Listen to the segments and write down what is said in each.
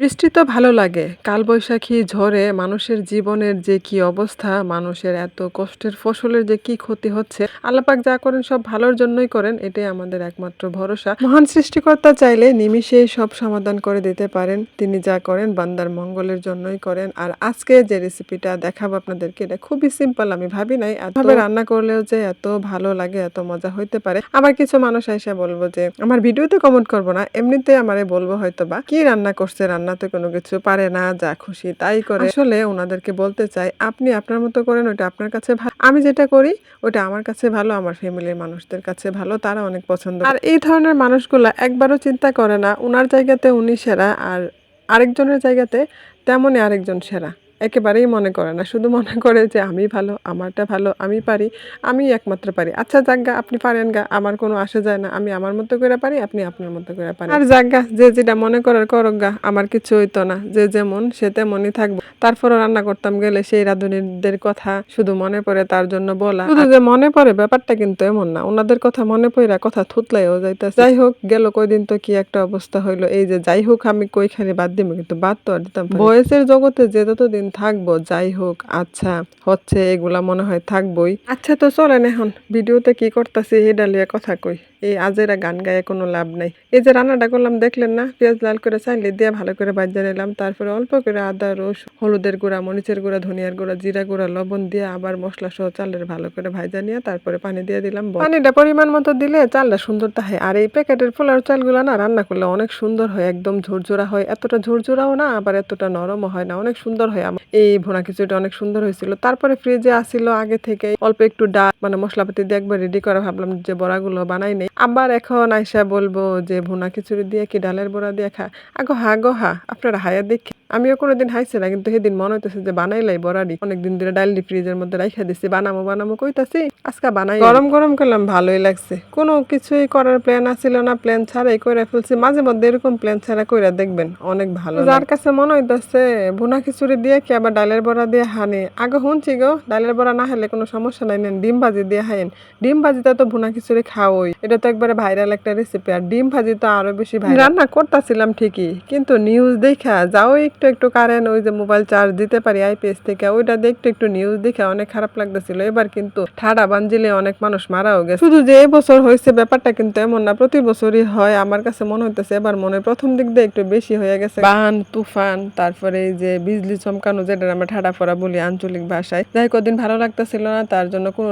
বৃষ্টি তো ভালো লাগে। কালবৈশাখী ঝড়ে মানুষের জীবনের যে কি অবস্থা, মানুষের এত কষ্টের ফসলের যে কি ক্ষতি হচ্ছে, আল্লাহ পাক যা করেন সব ভালোর জন্যই করেন। এটাই আমাদের একমাত্র ভরসা। মহান সৃষ্টিকর্তা চাইলে নিমিষেই সব সমাধান করে দিতে পারেন। তিনি যা করেন বান্দার মঙ্গলের জন্যই করেন। আর আজকে যে রেসিপিটা দেখাবো আপনাদেরকে এটা খুবই সিম্পল। আমি ভাবি নাই এতভাবে রান্না করলেও যে এত ভালো লাগে, এত মজা হইতে পারে। আবার কিছু মানুষ আইসা বলবো যে আমার ভিডিওতে কমেন্ট করবো না, এমনিতে আমারে বলবো হয়তোবা কি রান্না করছে, রান্নাতে কোনো কিছু পারে না, যা খুশি তাই করে। আসলে ওনাদেরকে বলতে চাই আপনি আপনার মতো করেন, ওটা আপনার কাছে ভালো। আমি যেটা করি ওটা আমার কাছে ভালো, আমার ফ্যামিলির মানুষদের কাছে ভালো, তারা অনেক পছন্দ করে। আর এই ধরনের মানুষগুলা একবারও চিন্তা করে না উনার জায়গাতে উনি সেরা আর আরেকজনের জায়গাতে তেমনই আরেকজন সেরা। একেবারেই মনে করে না, শুধু মনে করে যে আমি ভালো, আমারটা ভালো, আমি পারি, আমি একমাত্র পারি। আচ্ছা যাজ্ঞা আপনি পারেন গা, আমার কোনো আসে যায় না, আমি আমার মতো করে পারি, আপনি আপনার মতো করে পারেন। আর যাজ্ঞা যে যেটা মনে করার করক গা, আমার কিছু হইতো না, যে যেমন সে তেমনই থাকবো। তারপরও রান্না করতাম গেলে সেই রাঁধুনিদের কথা শুধু মনে পড়ে, তার জন্য বলা। শুধু যে মনে পড়ে ব্যাপারটা কিন্তু এমন না, ওনাদের কথা মনে পড়ে কথা থুতলাইও যাইতেছে। যাই হোক, গেল কয়দিন তো কি একটা অবস্থা হইলো। এই যে যাই হোক আমি কইখানে বাদ দিব, কিন্তু বাদ তো আর দিতাম ভয়েসের জগতে যে যতদিন থাকবো। যাই হোক, আচ্ছা হচ্ছে এগুলা মনে হয় থাকবোই। আচ্ছা তো চলেন এখন ভিডিওতে কি করতেছি এটা লিয়ে কথা কই। এই আজেরা গান গায়ে কোনো লাভ নাই। এই যে রান্নাটা করলাম দেখলেন না, পেঁয়াজ লাল করে চাইলে দিয়ে ভালো করে ভাজা নিলাম। তারপরে অল্প করে আদা রসুন, হলুদের গুঁড়া, মরিচের গুঁড়া, ধনিয়ার গুঁড়া, জিরা গুঁড়া, লবণ দিয়ে আবার মশলা সহ চালের ভালো করে ভাজা নিয়ে তারপরে পানি দিয়ে দিলাম। পানিটা পরিমাণ মতো দিলে চালটা সুন্দর থাকে। আর এই প্যাকেটের পোলাও চালগুলা না রান্না করলে অনেক সুন্দর হয়, একদম ঝুরঝুরা হয়। এতটা ঝুরঝুরাও না, আবার এতটা নরমও হয় না, অনেক সুন্দর হয়। এই ভুনা খিচুড়িটা অনেক সুন্দর হয়েছিল। তারপরে ফ্রিজে আসিল আগে থেকে অল্প একটু ডাল মানে মশলাপাতি দিয়ে একবার রেডি করা, ভাবলাম যে বড়াগুলো বানাই নেই। আবার এখন আইসা বলবো যে ভুনা খিচুড়ি দিয়ে কি ডালের বড়া দিয়ে খা। আগো হা গো হা, আপনারা হায়া দেখি। আমিও কোনোদিন হাইছি না, কিন্তু সেদিন মনে হইতেছে যে বানাইলাই বড়াডি। অনেকদিন ধরে ডাল ফ্রিজের মধ্যে রাইখা দিচ্ছি, বানামো বানামো কইতাছি, আজকে বানাই। গরম গরম করলাম, ভালোই লাগছে। কোনো কিছুই করার প্ল্যান আসিল না, প্ল্যান ছাড়াই কইরা ফেলছি। মাঝে মধ্যে এরকম প্ল্যান ছাড়া কইরা দেখবেন অনেক ভালো। যার কাছে মনে হইতেছে ভুনা খিচুড়ি দিয়ে কি আবার ডালের বড়া দিয়ে হানে, আগে শুনছি গো ডালের বড়া না হলে কোনো সমস্যা নাই, নেন ডিম ভাজি দিয়ে হাইন। ডিম ভাজিতে তো ভুনা খিচুড়ি খাওয়াই, এটা তো একবারে ভাইরাল একটা রেসিপি। আর ডিম ভাজি তো আরো বেশি ভাইরাল। রান্না করতেছিলাম ঠিকই, কিন্তু নিউজ দেখা যাও একটু একটু কারেন্ট, ওই যে মোবাইল চার্জ দিতে পারি আইপিএস থেকে, ওইটা দিয়ে একটু একটু নিউজ দেখা অনেক খারাপ লাগতেছিল। এবার কিন্তু ঠাডা বানজিলে অনেক মানুষ মারাও গেছে। শুধু যে এবছর হয়েছে ব্যাপারটা কিন্তু এমন না, প্রতি বছরই হয়। আমার কাছে মনে হইতেছে এবার মনে প্রথম দিক দিয়ে একটু বেশি হয়ে গেছে। বান তুফান, তারপরে এই যে বিজলি চমকানো, যেটা আমরা ঠাডা পড়া বলি আঞ্চলিক ভাষায়। যাই কদিন ভালো লাগতেছিল না, তার জন্য কোনো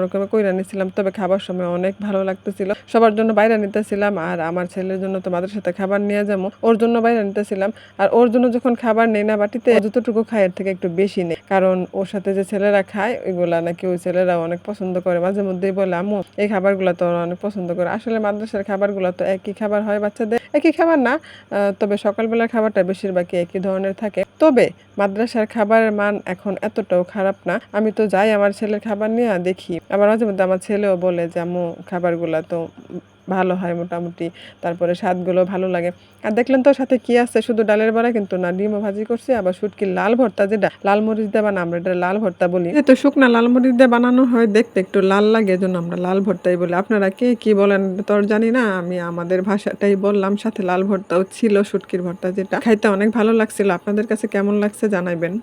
রকমে কইরা নিছিলাম। তবে খাবার সময় অনেক ভালো লাগতেছিল। সবার জন্য বাইরে নিতেছিলাম, আর আমার ছেলের জন্য তো মাদ্রাসাতে খাবার নিয়ে যাবো, ওর জন্য বাইরে নিতেছিলাম। আর ওর জন্য যখন খাবার নেই না বাটিতে, যতটুকু খায় এর থেকে একটু বেশি নেই, কারণ ওর সাথে যে ছেলেরা খায় ওইগুলা নাকি ওই ছেলেরা অনেক পছন্দ করে। মাঝে মধ্যেই বলে আম্মু এই খাবারগুলো তো ওরা অনেক পছন্দ করে। আসলে মাদ্রাসার খাবারগুলো তো একই খাবার হয় বাচ্চাদের, একই খাবার না, তবে সকালবেলার খাবারটা বেশিরভাগই একই ধরনের থাকে। তবে মাদ্রাসার খাবারের মান এখন এতটাও খারাপ না। আমি তো যাই আমার ছেলের খাবার নিয়ে দেখি, আবার মাঝে মধ্যে আমার ছেলেও বলে যে আম্মু খাবারগুলো তো ভালো হয় মোটামুটি, তারপরে স্বাদগুলো ভালো লাগে। আর দেখলেন তো সাথে কি আছে, শুধু ডালের বড়া কিন্তু না, ডিমও ভাজি করছি, আবার শুটকির লাল ভর্তা, যেটা লাল মরিচ দিয়ে বানানো, আমরা এটা লাল ভর্তা বলি। যেহেতু শুকনা লাল মরিচ দিয়ে বানানো হয়, দেখতে একটু লাল লাগে, এজন্য আমরা লাল ভর্তাই বলি। আপনারা কে কি বলেন তো জানি না, আমি আমাদের ভাষাটাই বললাম। সাথে লাল ভর্তাও ছিল, শুটকির ভর্তা, যেটা খাইতে অনেক ভালো লাগছিল। আপনাদের কাছে কেমন লাগছে জানাইবেন।